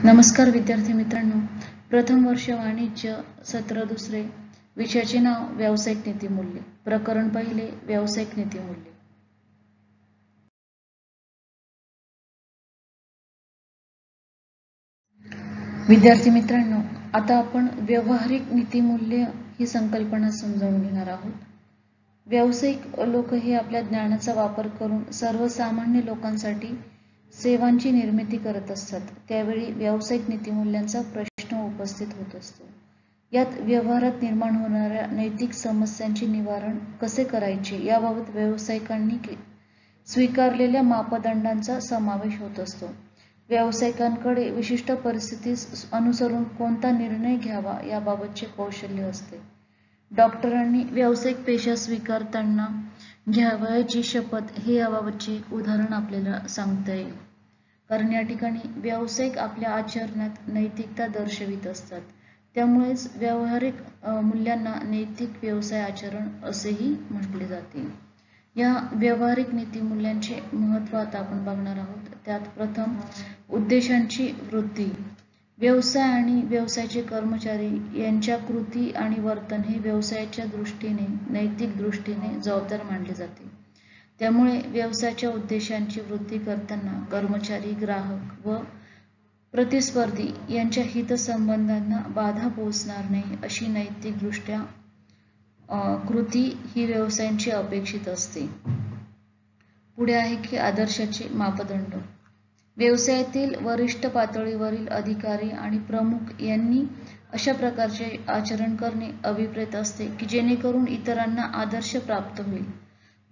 नमस्कार विद्यार्थी मित्रांनो, प्रथम वर्ष वाणिज्य सत्र दुसरे, विषयाचे नाव व्यावसायिक नीतिमूल्य, प्रकरण पहिले व्यावसायिक नीतिमूल्य. विद्यार्थी मित्रांनो, आता आपण व्यावहारिक नीतिमूल्य ही संकल्पना समजावून घेणार आहोत. व्यावसायिक लोक हे आपल्या ज्ञानाचा वापर करून सर्वसामान्य लोकांसाठी सेवांची निर्मिती करत असतात. त्यावेळी व्यावसायिक नीतिमूल्यांचा प्रश्न उपस्थित होत असतो. यात व्यवहारात निर्माण होणाऱ्या नैतिक समस्यांचे निवारण कसे करायचे याबाबत व्यावसायिकांनी स्वीकारलेल्या मापदंडांचा समावेश होत असतो. व्यावसायिकांकडे विशिष्ट परिस्थितीस अनुसरून कोणता निर्णय घ्यावा याबाबतचे कौशल्य असते. डॉक्टरांनी व्यावसायिक पेशा स्वीकारताना घ्यावयाची शपथ हे याबाबतचे एक उदाहरण आपल्याला सांगता येईल. कारण या ठिकाणी व्यावसायिक आपल्या आचरणात नैतिकता दर्शवित असतात. त्यामुळेच व्यावहारिक मूल्यांना नैतिक व्यवसाय आचरण असेही म्हटले जाते. या व्यावहारिक नीतिमूल्यांचे महत्त्व आता आपण बघणार आहोत. त्यात प्रथम उद्देशांची वृत्ती. व्यवसाय आणि व्यवसायाचे कर्मचारी यांच्या कृती आणि वर्तन हे व्यवसायाच्या दृष्टीने नैतिक दृष्टीने जबाबदार मानले जाते. त्यामुळे व्यवसायाच्या उद्देशांची वृत्ती करताना कर्मचारी, ग्राहक व प्रतिस्पर्धी यांच्या हितसंबंधांना बाधा पोहोचणार नाही अशी नैतिक दृष्ट्या कृती ही व्यवसायांची अपेक्षित असते. पुढे आहे की आदर्शाचे मापदंड. व्यवसायातील वरिष्ठ पातळीवरील अधिकारी आणि प्रमुख यांनी अशा प्रकारचे आचरण करणे अभिप्रेत असते की जेणेकरून इतरांना आदर्श प्राप्त होईल.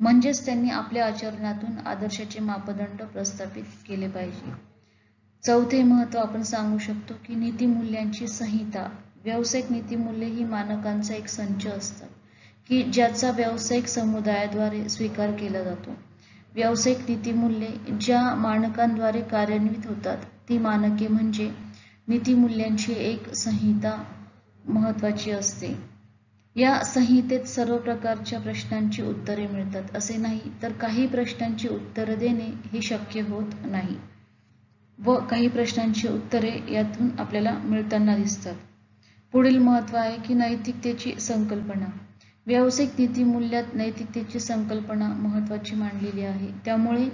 म्हणजेच त्यांनी आपल्या आचरणातून आदर्शाचे मापदंड प्रस्थापित केले पाहिजे. चौथे महत्त्व आपण सांगू शकतो की नीतिमूल्यांची संहिता. व्यावसायिक नीतिमूल्ये ही मानकांचा एक संच असतात की ज्याचा व्यावसायिक समुदायाद्वारे स्वीकार केला जातो. व्यावसायिक नीतिमूल्ये ज्या मानकांद्वारे कार्यान्वित होतात ती मानके म्हणजे नीतिमूल्यांची एक संहिता महत्त्वाची असते. या संहितेत सर्व प्रकारच्या प्रश्नांची उत्तरे मिळतात असे नाही, तर काही प्रश्नांची उत्तरे देणे हे शक्य होत नाही व काही प्रश्नांची उत्तरे यातून आपल्याला मिळताना दिसतात. पुढील महत्त्व आहे की नैतिकतेची संकल्पना. व्यावसायिक नीतिमूल्यात नैतिकतेची संकल्पना महत्त्वाची मानलेली आहे. त्यामुळे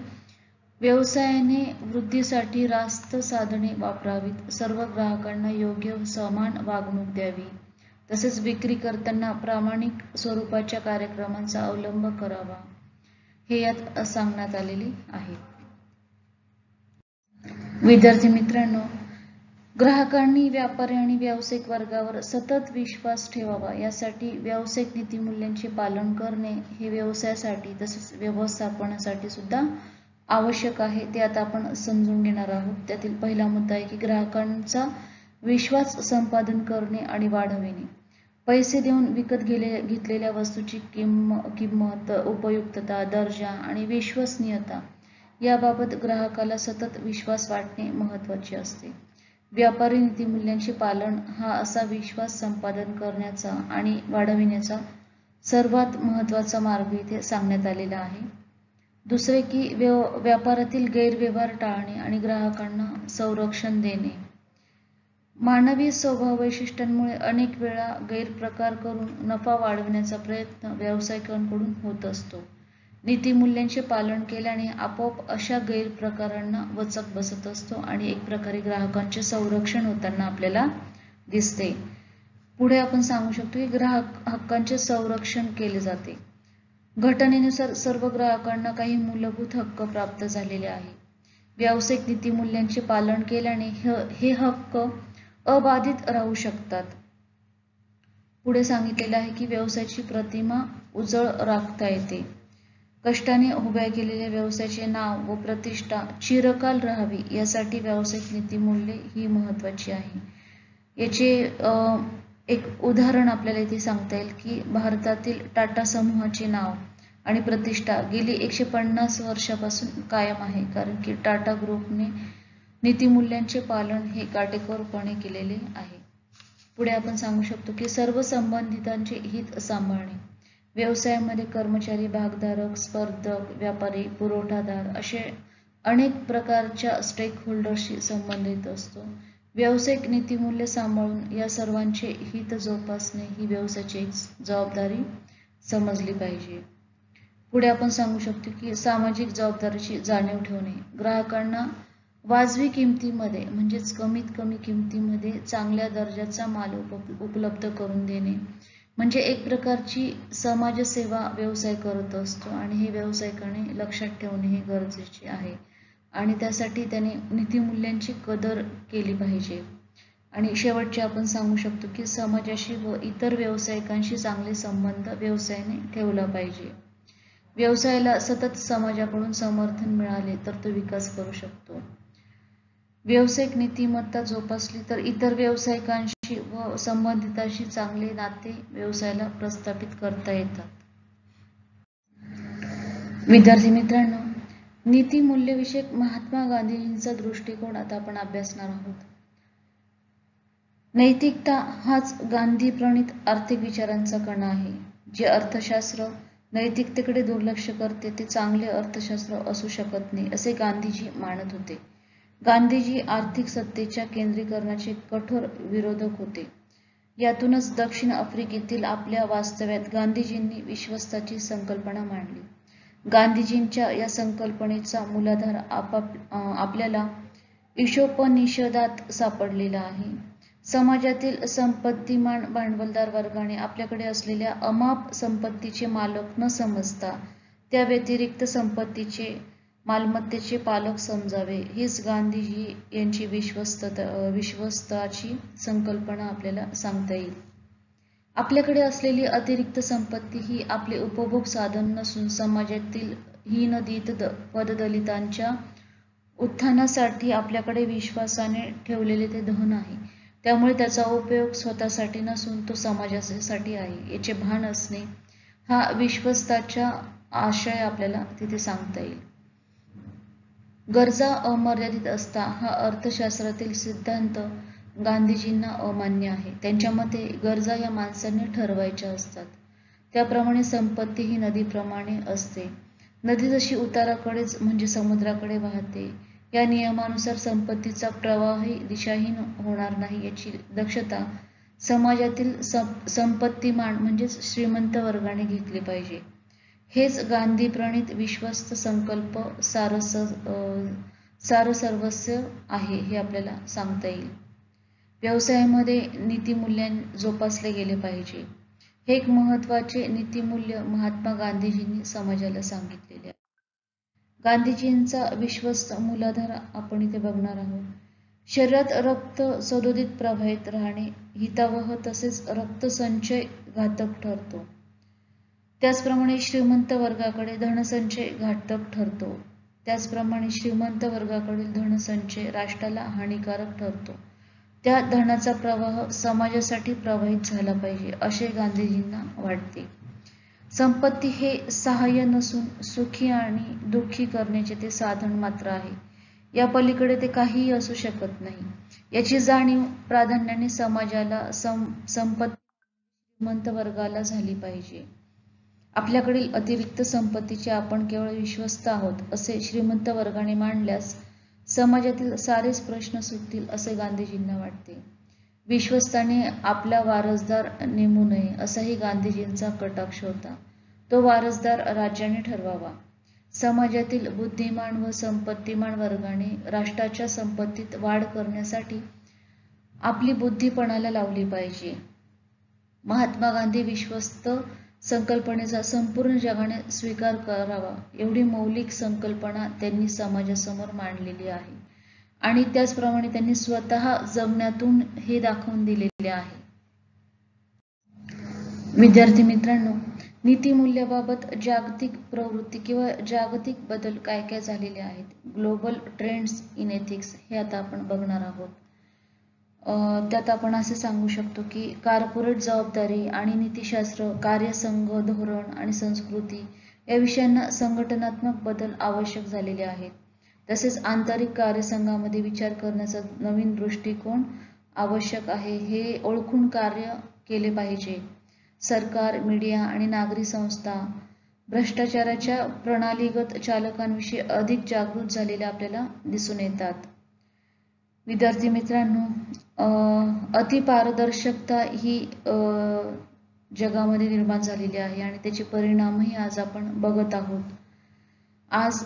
व्यवसायाने वृद्धीसाठी रास्त साधने वापरावीत, सर्व ग्राहकांना योग्य व समान वागणूक द्यावी, तसेच विक्री करताना प्रामाणिक स्वरूपाच्या कार्यक्रमांचा अवलंब करावा हे यात सांगण्यात आलेले आहे. विद्यार्थी मित्रांनो, ग्राहकांनी व्यापारी आणि व्यावसायिक वर्गावर सतत विश्वास ठेवावा यासाठी व्यावसायिक नीतिमूल्यांचे पालन करणे हे व्यवसायासाठी तसेच व्यवस्थापनासाठी सुद्धा आवश्यक आहे. ते आता आपण समजून घेणार आहोत. त्यातील पहिला मुद्दा आहे की ग्राहकांचा विश्वास संपादन करणे आणि वाढविणे. पैसे देऊन विकत घेतलेल्या वस्तूची किंमत, उपयुक्तता, दर्जा आणि विश्वसनीयता याबाबत ग्राहकाला सतत विश्वास वाटणे महत्त्वाचे असते. व्यापारी नीतिमूल्यांचे पालन हा असा विश्वास संपादन करण्याचा आणि वाढविण्याचा सर्वात महत्त्वाचा मार्ग इथे सांगण्यात आलेला आहे. दुसरे की व्यापारातील गैरव्यवहार टाळणे आणि ग्राहकांना संरक्षण देणे. मानवी स्वभाव वैशिष्ट्यांमुळे अनेक वेळा गैरप्रकार करून नफा वाढविण्याचा प्रयत्न व्यावसायिकांकडून होत असतो. नीतिमूल्यांचे पालन केल्याने आपोआप अशा गैरप्रकारांना वचक बसत असतो आणि एक प्रकारे ग्राहकांचे संरक्षण होताना आपल्याला दिसते. पुढे आपण सांगू शकतो की ग्राहक हक्कांचे संरक्षण केले जाते. घटनेनुसार सर्व ग्राहकांना काही मूलभूत हक्क प्राप्त झालेले आहे. व्यावसायिक नीतिमूल्यांचे पालन केल्याने हे हक्क अबाधित राहू शकतात. पुढे सांगितलेले आहे की व्यवसायाची प्रतिमा उजळ राखता येते. कष्टाने उभ्या केलेल्या व्यवसायाचे नाव व प्रतिष्ठा चिरकाल राहावी यासाठी व्यावसायिक नीतिमूल्ये ही महत्त्वाची आहे. याचे एक उदाहरण आपल्याला इथे सांगता येईल की भारतातील टाटा समूहाचे नाव आणि प्रतिष्ठा गेली 150 वर्षापासून कायम आहे, कारण की टाटा ग्रुपने नीतिमूल्यांचे पालन हे काटेकोरपणे केलेले आहे. पुढे आपण सांगू शकतो की सर्व संबंधितांचे हित सांभाळणे. व्यवसायामध्ये कर्मचारी, भागधारक, स्पर्धक, व्यापारी, पुरवठादार असे अनेक प्रकारच्या स्टेक होल्डर्सशी संबंधित असतो. व्यावसायिक नीतिमूल्य सांभाळून या सर्वांचे हित जोपासणे ही व्यवसायाची एक जबाबदारी समजली पाहिजे. पुढे आपण सांगू शकतो की सामाजिक जबाबदारीची जाणीव ठेवणे, ग्राहकांना वाजवी किमतीमध्ये म्हणजेच कमीत कमी किमतीमध्ये चांगल्या दर्जाचा माल उपलब्ध करून देणे म्हणजे एक प्रकारची समाजसेवा व्यवसाय करत असतो आणि हे व्यावसायिकाने लक्षात ठेवणे हे गरजेचे आहे आणि त्यासाठी त्याने नीतिमूल्यांची कदर केली पाहिजे. आणि शेवटचे आपण सांगू शकतो की समाजाशी व इतर व्यावसायिकांशी चांगले संबंध व्यवसायाने ठेवला पाहिजे. व्यवसायाला सतत समाजाकडून समर्थन मिळाले तर तो विकास करू शकतो. व्यावसायिक नीतिमत्ता जोपासली तर इतर व्यावसायिकांशी व संबंधितांशी चांगले नाते व्यवसायाला प्रस्थापित करता येतात. विद्यार्थी मित्रांनो, नीतिमूल्यविषयक महात्मा गांधीजींचा दृष्टिकोन आता आपण अभ्यासणार आहोत. नैतिकता हाच गांधी प्रणित आर्थिक विचारांचा कणा आहे. जे अर्थशास्त्र नैतिकतेकडे दुर्लक्ष करते ते चांगले अर्थशास्त्र असू शकत नाही असे गांधीजी मानत होते. गांधीजी आर्थिक सत्तेच्या केंद्रीकरणाचे कठोर विरोधक होते. यातूनच दक्षिण आफ्रिकेतील आपल्या वास्तव्यात गांधीजींनी विश्वस्ताची संकल्पना मांडली. गांधीजींच्या या संकल्पनेचा मूलाधार आपल्याला ईशोपनिषदात सापडलेला आहे. समाजातील संपत्तीमान भांडवलदार वर्गाने आपल्याकडे असलेल्या अमाप संपत्तीचे मालक न समजता त्या व्यतिरिक्त संपत्तीचे मालमत्तेचे पालक समजावे हीच गांधीजी यांची विश्वस्ताची संकल्पना आपल्याला सांगता येईल. आपल्याकडे असलेली अतिरिक्त संपत्ती ही आपले उपभोग साधन नसून समाजातील हीनदीत पददलितांच्या उत्थानासाठी आपल्याकडे विश्वासाने ठेवलेले ते धन आहे. त्यामुळे त्याचा उपयोग स्वतःसाठी नसून तो समाजासाठी आहे याचे भान असणे हा विश्वस्ताचा आशय आपल्याला तिथे सांगता येईल. गरजा अमर्यादित असता हा अर्थशास्त्रातील सिद्धांत गांधीजींना अमान्य आहे. त्यांच्या मते गरजा या माणसाने ठरवायच्या असतात. त्याप्रमाणे संपत्ती ही नदीप्रमाणे असते. नदी जशी उताराकडेच म्हणजे समुद्राकडे वाहते या नियमानुसार संपत्तीचा प्रवाही दिशाहीन होणार नाही याची दक्षता समाजातील संपत्तीमान म्हणजेच श्रीमंत वर्गाने घेतली पाहिजे. हेच गांधी प्रणित विश्वस्त संकल्प सारसर्वस्व आहे हे आपल्याला सांगता येईल. व्यवसायामध्ये नीतिमूल्य जोपासले गेले पाहिजे. हे एक महत्त्वाचे नीतिमूल्य महात्मा गांधीजींनी समाजाला सांगितलेले आहे. गांधीजींचा विश्वस्त मूलाधार आपण इथे बघणार आहोत. शरीरात रक्त सदोदित प्रवाहित राहणे हितावह तसेच रक्तसंचय घातक ठरतो. त्याचप्रमाणे श्रीमंत वर्गाकडे धनसंचय घातक ठरतो. त्याचप्रमाणे श्रीमंत वर्गाकडील धनसंचय राष्ट्राला हानिकारक ठरतो. त्या धनाचा प्रवाह समाजासाठी प्रवाहित झाला पाहिजे असे गांधीजींना वाटते. संपत्ती हे सहाय्य नसून सुखी आणि दुःखी करण्याचे ते साधन मात्र आहे. या पलीकडे ते काहीही असू शकत नाही याची जाणीव प्राधान्याने समाजाला संपत्ती श्रीमंत वर्गाला झाली पाहिजे. आपल्याकडील अतिरिक्त संपत्तीचे आपण केवळ विश्वस्त आहोत असे श्रीमंत वर्गाने मांडल्यास समाजातील सारेच प्रश्न सुटतील असे गांधीजींना वाटते. विश्वस्ताने आपला वारसदार नेमू नये असाही गांधीजींचा कटाक्ष होता. तो वारसदार राज्याने ठरवावा. समाजातील बुद्धिमान व संपत्तीमान वर्गाने राष्ट्राच्या संपत्तीत वाढ करण्यासाठी आपली बुद्धी पणाला लावली पाहिजे. महात्मा गांधी विश्वस्त संकल्पनेचा संपूर्ण जगाने स्वीकार करावा एवढी मौलिक संकल्पना त्यांनी समाजासमोर मांडलेली आहे आणि त्याचप्रमाणे त्यांनी स्वतः जगण्यातून हे दाखवून दिलेले आहे. विद्यार्थी मित्रांनो, नीतिमूल्याबाबत जागतिक प्रवृत्ती किंवा जागतिक बदल काय काय झालेले आहेत, ग्लोबल ट्रेंड्स इन एथिक्स हे आता आपण बघणार आहोत. त्यात आपण असे सांगू शकतो की कॉर्पोरेट जबाबदारी आणि नीतिशास्त्र, कार्यसंघ, धोरण आणि संस्कृती या विषयांना संघटनात्मक बदल आवश्यक झालेले आहेत. तसेच आंतरिक कार्यसंघामध्ये विचार करण्याचा नवीन दृष्टिकोन आवश्यक आहे हे ओळखून कार्य केले पाहिजे. सरकार, मीडिया आणि नागरी संस्था भ्रष्टाचाराच्या प्रणालीगत चालकांविषयी अधिक जागृत झालेले आपल्याला दिसून येतात. विद्यार्थी मित्रांनो, अतिपारदर्शकता ही जगामध्ये निर्माण झालेली आहे आणि त्याचे परिणामही आज आपण बघत आहोत. आज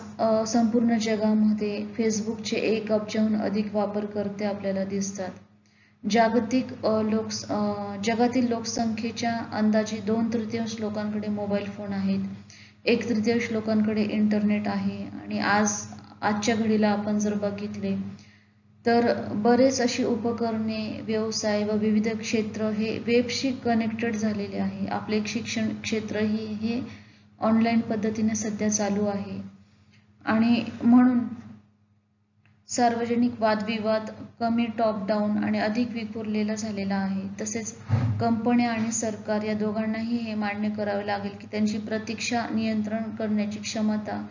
संपूर्ण जगामध्ये फेसबुकचे 1 अब्जाहून अधिक वापरकर्ते आपल्याला दिसतात. जगातील लोकसंख्येच्या अंदाजे 2/3 लोकांकडे मोबाईल फोन आहेत. 1/3 लोकांकडे इंटरनेट आहे आणि आजच्या घडीला आपण जर बघितले तर बरेच अशी उपकरणे, व्यवसाय व विविध क्षेत्र हे वेबशी कनेक्टेड झालेले आहे. आपले शिक्षण क्षेत्रही हे ऑनलाईन पद्धतीने सध्या चालू आहे आणि म्हणून सार्वजनिक वादविवाद कमी टॉप डाऊन आणि अधिक विखुरलेला झालेला आहे. तसेच कंपन्या आणि सरकार या दोघांनाही हे मान्य करावे लागेल की त्यांची प्रतीक्षा नियंत्रण करण्याची क्षमता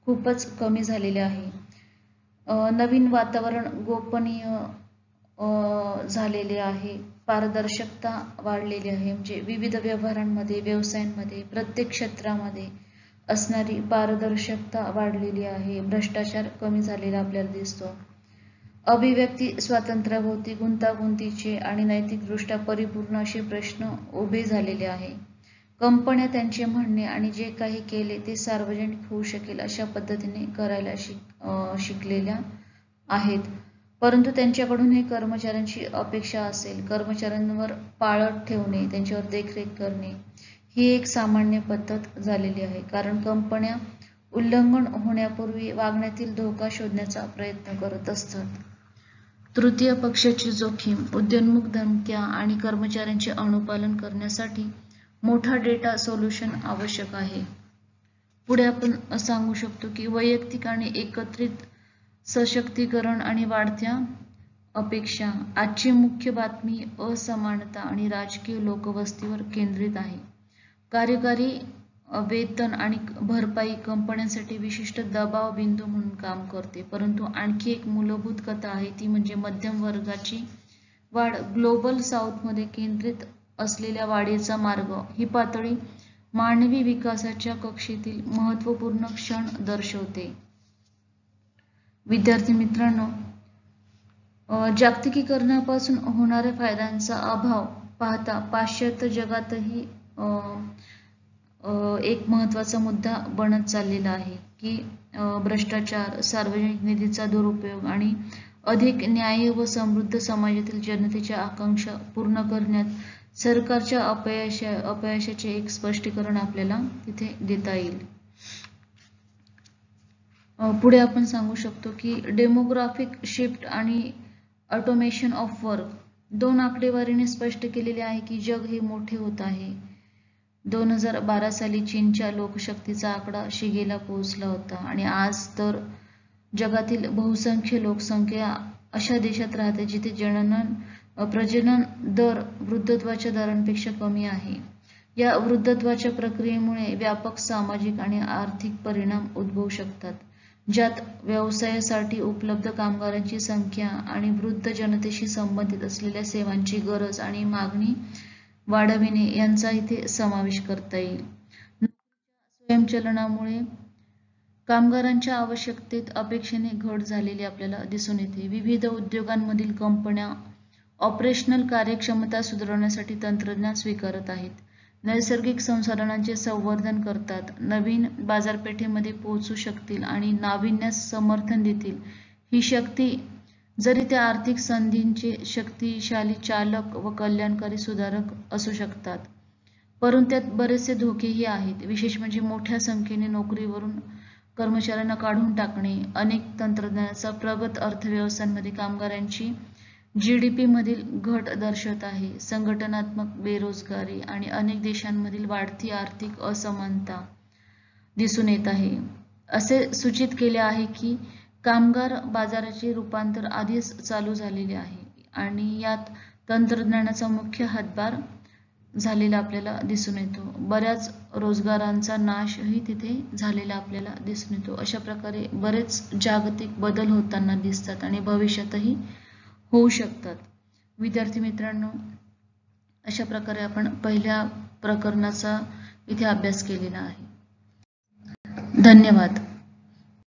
खूपच कमी झालेली आहे. नवीन वातावरण गोपनीय झालेले आहे. पारदर्शकता वाढलेली आहे. म्हणजे विविध व्यवहारांमध्ये, व्यवसायांमध्ये, प्रत्येक क्षेत्रामध्ये असणारी पारदर्शकता वाढलेली आहे. भ्रष्टाचार कमी झालेला आपल्याला दिसतो. अभिव्यक्ती स्वातंत्र्याभोवती गुंतागुंतीचे आणि नैतिकदृष्ट्या परिपूर्ण असे प्रश्न उभे झालेले आहे. कंपन्या त्यांचे म्हणणे आणि जे काही केले ते सार्वजनिक होऊ शकेल अशा पद्धतीने करायला शिकलेल्या आहेत. परंतु त्यांच्याकडून हे कर्मचाऱ्यांची अपेक्षा असेल. कर्मचाऱ्यांवर पाळत ठेवणे, त्यांच्यावर देखरेख करणे ही एक सामान्य पद्धत झालेली आहे. कारण कंपन्या उल्लंघन होण्यापूर्वी वागण्यातील धोका शोधण्याचा प्रयत्न करत असतात. तृतीय पक्षाची जोखीम, उदयोन्मुख धमक्या आणि कर्मचाऱ्यांचे अनुपालन करण्यासाठी मोठा डेटा सोल्युशन आवश्यक आहे. पुढे आपण सांगू शकतो की वैयक्तिक आणि एकत्रित सशक्तीकरण आणि वाढत्या अपेक्षा. आजची मुख्य बातमी असमानता आणि राजकीय लोकवस्तीवर केंद्रित आहे. कार्यकारी वेतन आणि भरपाई कंपन्यांसाठी विशिष्ट दबाव बिंदू म्हणून काम करते. परंतु आणखी एक मूलभूत कथा आहे, ती म्हणजे मध्यम वर्गाची वाढ. ग्लोबल साऊथमध्ये केंद्रित असलेल्या वाढीचा मार्ग ही पातळी मानवी विकासाच्या कक्षेतील महत्त्वपूर्ण क्षण दर्शवते. विद्यार्थी मित्रांनो, जागतिकीकरणापासून होणाऱ्या फायद्यांचा अभाव पाहता पाश्चात्य जगातही एक महत्त्वाचा मुद्दा बनत चाललेला आहे की भ्रष्टाचार, सार्वजनिक निधीचा दुरुपयोग आणि अधिक न्याय्य व समृद्ध समाजातील जनतेच्या आकांक्षा पूर्ण करण्यात सरकारच्या अपयशाचे एक स्पष्टीकरण आपल्याला तिथे देता येईल. पुढे आपण सांगू शकतो की डेमोग्राफिक शिफ्ट आणि ऑटोमेशन ऑफ वर्क. 2 आकडेवारीने स्पष्ट केलेले आहे की जग हे मोठे होत आहे. 2012 साली चीनच्या लोकशक्तीचा आकडा शिगेला पोहोचला होता आणि आज तर जगातील बहुसंख्य लोकसंख्या अशा देशात राहते जिथे प्रजनन दर वृद्धत्वाच्या दरांपेक्षा कमी आहे. या वृद्धत्वाच्या प्रक्रियेमुळे व्यापक सामाजिक आणि आर्थिक परिणाम उद्भवू शकतात, ज्यात व्यवसायासाठी उपलब्ध कामगारांची संख्या आणि वृद्ध जनतेशी संबंधित असलेल्या सेवांची गरज आणि मागणी वाढविणे यांचा इथे समावेश करता येईल. स्वयंचलनामुळे कामगारांच्या आवश्यकतेत अपेक्षेने घट झालेली आपल्याला दिसून येते. विविध उद्योगांमधील कंपन्या ऑपरेशनल कार्यक्षमता सुधारण्यासाठी तंत्रज्ञान स्वीकारत आहेत, नैसर्गिक संसाधनांचे संवर्धन करतात, नवीन बाजारपेठेमध्ये पोहोचू शकतील आणि नाविन्यास समर्थन देतील. ही शक्ती जरी त्या आर्थिक संधींचे शक्तिशाली चालक व कल्याणकारी सुधारक असू शकतात, परंतु त्यात बरेचसे धोकेही आहेत. विशेष म्हणजे मोठ्या संख्येने नोकरीवरून कर्मचाऱ्यांना काढून टाकणे, अनेक तंत्रज्ञानाचा प्रगत अर्थव्यवस्थांमध्ये कामगारांची GDP मधील घट दर्शवत आहे, संघटनात्मक बेरोजगारी आणि अनेक देशांमधील वाढती आर्थिक असमानता दिसून येत आहे. असे सूचित केले आहे की कामगार बाजाराचे रूपांतर आधीच चालू झालेले आहे आणि यात तंत्रज्ञानाचा मुख्य हातभार झालेला आपल्याला दिसून येतो. बऱ्याच रोजगारांचा नाशही तिथे झालेला आपल्याला दिसून येतो. अशा प्रकारे बरेच जागतिक बदल होताना दिसतात आणि भविष्यातही होऊ शकतात. विद्यार्थी मित्रांनो, अशा प्रकारे आपण पहिल्या प्रकरणाचा इथे अभ्यास केलेला आहे. धन्यवाद.